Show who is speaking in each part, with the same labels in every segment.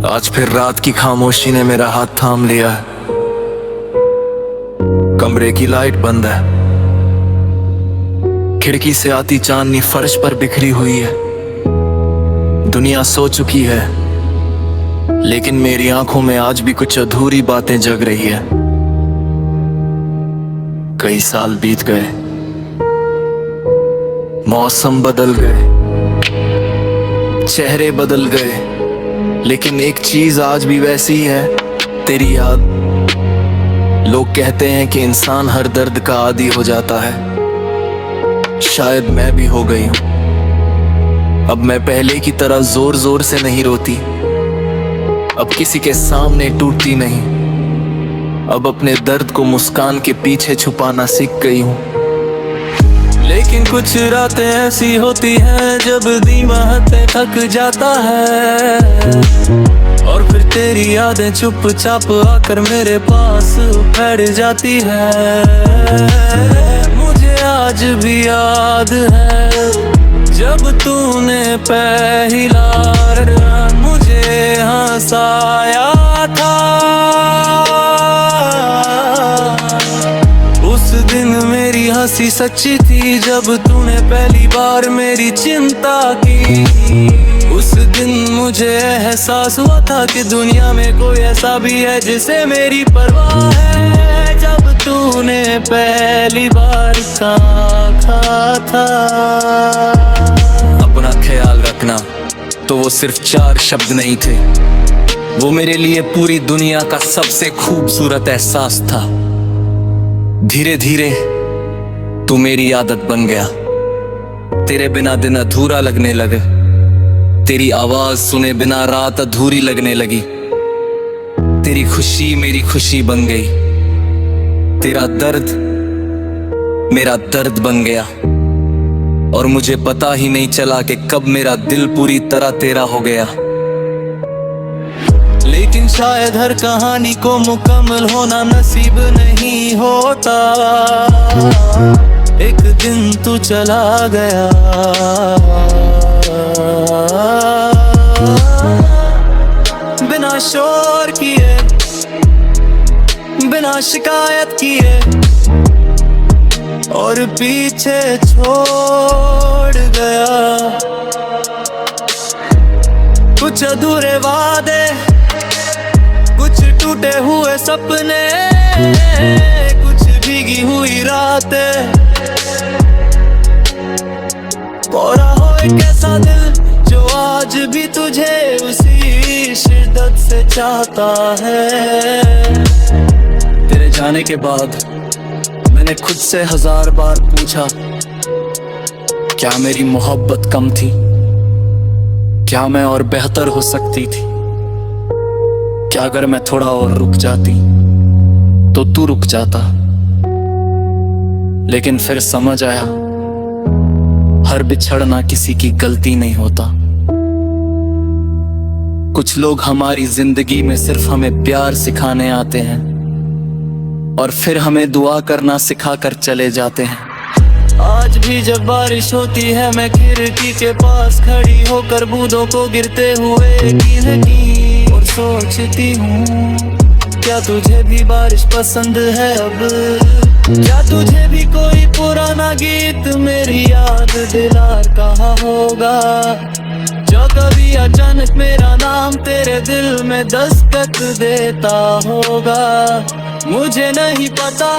Speaker 1: आज फिर रात की खामोशी ने मेरा हाथ थाम लिया है। कमरे की लाइट बंद है, खिड़की से आती चांदनी फर्श पर बिखरी हुई है। दुनिया सो चुकी है, लेकिन मेरी आंखों में आज भी कुछ अधूरी बातें जग रही है। कई साल बीत गए, मौसम बदल गए, चेहरे बदल गए, लेकिन एक चीज आज भी वैसी ही है, तेरी याद। लोग कहते हैं कि इंसान हर दर्द का आदी हो जाता है। शायद मैं भी हो गई हूं। अब मैं पहले की तरह जोर जोर से नहीं रोती, अब किसी के सामने टूटती नहीं। अब अपने दर्द को मुस्कान के पीछे छुपाना सीख गई हूं। लेकिन कुछ रातें ऐसी होती हैं जब दिमाग थक जाता है, और फिर तेरी यादें चुपचाप आकर मेरे पास बैठ जाती है। मुझे आज भी याद है जब तूने पहला मुझे हंसाया था। उस दिन मेरी हंसी सच्ची थी जब तूने पहली बार मेरी चिंता की। उस दिन मुझे एहसास हुआ था कि दुनिया में कोई ऐसा भी है जिसे मेरी परवाह है। जब तूने पहली बार कहा था अपना ख्याल रखना, तो वो सिर्फ 4 शब्द नहीं थे, वो मेरे लिए पूरी दुनिया का सबसे खूबसूरत एहसास था। धीरे धीरे तू मेरी आदत बन गया, तेरे बिना दिन अधूरा लगने लगे। तेरी आवाज सुने बिना रात अधूरी लगने लगी। तेरी खुशी मेरी खुशी बन गई, तेरा दर्द मेरा दर्द बन गया, और मुझे पता ही नहीं चला कि कब मेरा दिल पूरी तरह तेरा हो गया। लेकिन शायद हर कहानी को मुकम्मल होना नसीब नहीं होता। एक दिन तू चला गया, बिना शोर किए, बिना शिकायत किए, और पीछे छोड़ गया कुछ अधूरे वादे, कुछ टूटे हुए सपने, कुछ भीगी हुई रातें, कोरा हो एक ऐसा दिल जो आज भी तुझे उसी शिद्दत से चाहता है। तेरे जाने के बाद मैंने खुद से 1000 बार पूछा, क्या मेरी मोहब्बत कम थी? क्या मैं और बेहतर हो सकती थी? क्या अगर मैं थोड़ा और रुक जाती तो तू रुक जाता? लेकिन फिर समझ आया, हर बिछड़ना किसी की गलती नहीं होता। कुछ लोग हमारी जिंदगी में सिर्फ हमें प्यार सिखाने आते हैं, और फिर हमें दुआ करना सिखाकर चले जाते हैं। आज भी जब बारिश होती है मैं खिड़की के पास खड़ी होकर बूंदों को गिरते हुए गिनती और सोचती हूँ, क्या तुझे भी बारिश पसंद है अब? क्या तुझे भी कोई पुराना गीत मेरी याद दिलार कहा होगा, जो कभी अचानक मेरा नाम तेरे दिल में दस्तक देता होगा? मुझे नहीं पता,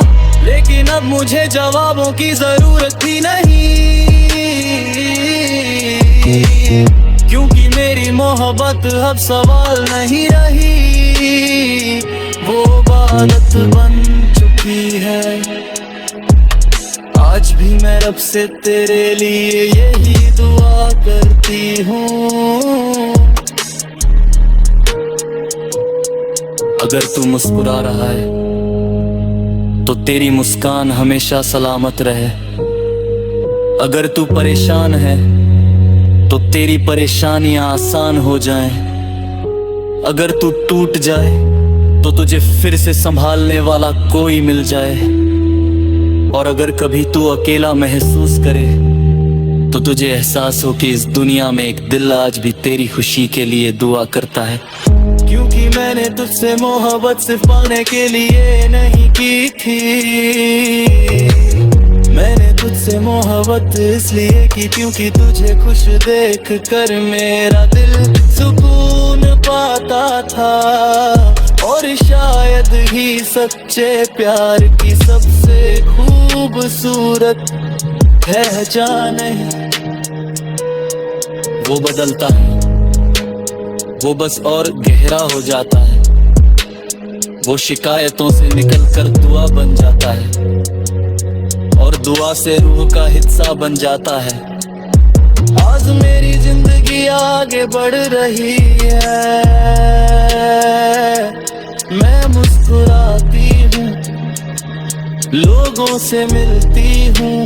Speaker 1: लेकिन अब मुझे जवाबों की जरूरत भी नहीं, क्योंकि मेरी मोहब्बत अब सवाल नहीं रही, वो इबादत बन चुकी है। आज भी मैं रब से तेरे लिए यही दुआ करती हूँ, अगर तू मुस्कुरा रहा है तो तेरी मुस्कान हमेशा सलामत रहे। अगर तू परेशान है तो तेरी परेशानियां आसान हो जाएं। अगर तू टूट जाए तो तुझे फिर से संभालने वाला कोई मिल जाए। और अगर कभी तू अकेला महसूस करे तो तुझे एहसास हो कि इस दुनिया में एक दिल आज भी तेरी खुशी के लिए दुआ करता है। क्योंकि मैंने तुझसे मोहब्बत सिर्फ पाने के लिए नहीं की थी। मैंने तुझसे मोहब्बत इसलिए की क्योंकि तुझे खुश देख कर मेरा दिल सुकून पाता था। और शायद ही सच्चे प्यार की सबसे खूबसूरत पहचान है, वो बदलता है, वो बस और गहरा हो जाता है। वो शिकायतों से निकलकर दुआ बन जाता है और दुआ से रूह का हिस्सा बन जाता है। आज मेरी जिंदगी आगे बढ़ रही है, मैं मुस्कुराती हूँ, लोगों से मिलती हूँ,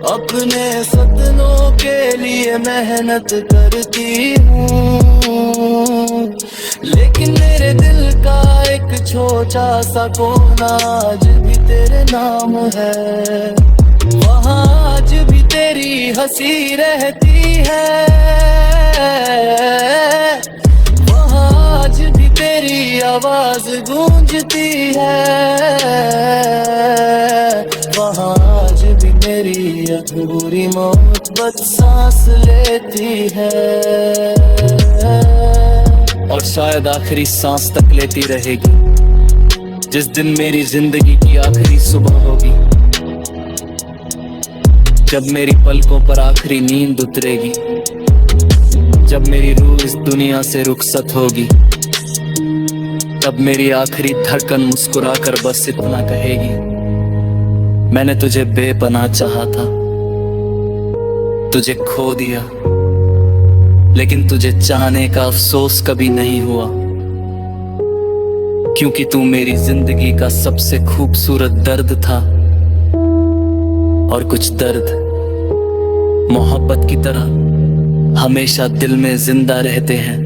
Speaker 1: अपने सपनों के लिए मेहनत करती हूँ। लेकिन मेरे दिल का एक छोटा सा कोना आज भी तेरे नाम है। वहाँ आज भी तेरी हंसी रहती है, वहाँ आज भी तेरी आवाज गूंजती है, वहाँ आज भी मेरी अधूरी मोहब्बत सांस लेती है। और शायद आखिरी सांस तक लेती रहेगी जिस दिन मेरी जिंदगी की आखिरी सुबह होगी, जब मेरी पलकों पर आखिरी नींद उतरेगी, जब मेरी रूह इस दुनिया से रुखसत होगी, तब मेरी आखिरी धड़कन मुस्कुरा कर बस इतना कहेगी, मैंने तुझे बेपनाह चाहा था, तुझे खो दिया, लेकिन तुझे चाहने का अफसोस कभी नहीं हुआ, क्योंकि तू मेरी जिंदगी का सबसे खूबसूरत दर्द था। और कुछ दर्द मोहब्बत की तरह हमेशा दिल में जिंदा रहते हैं।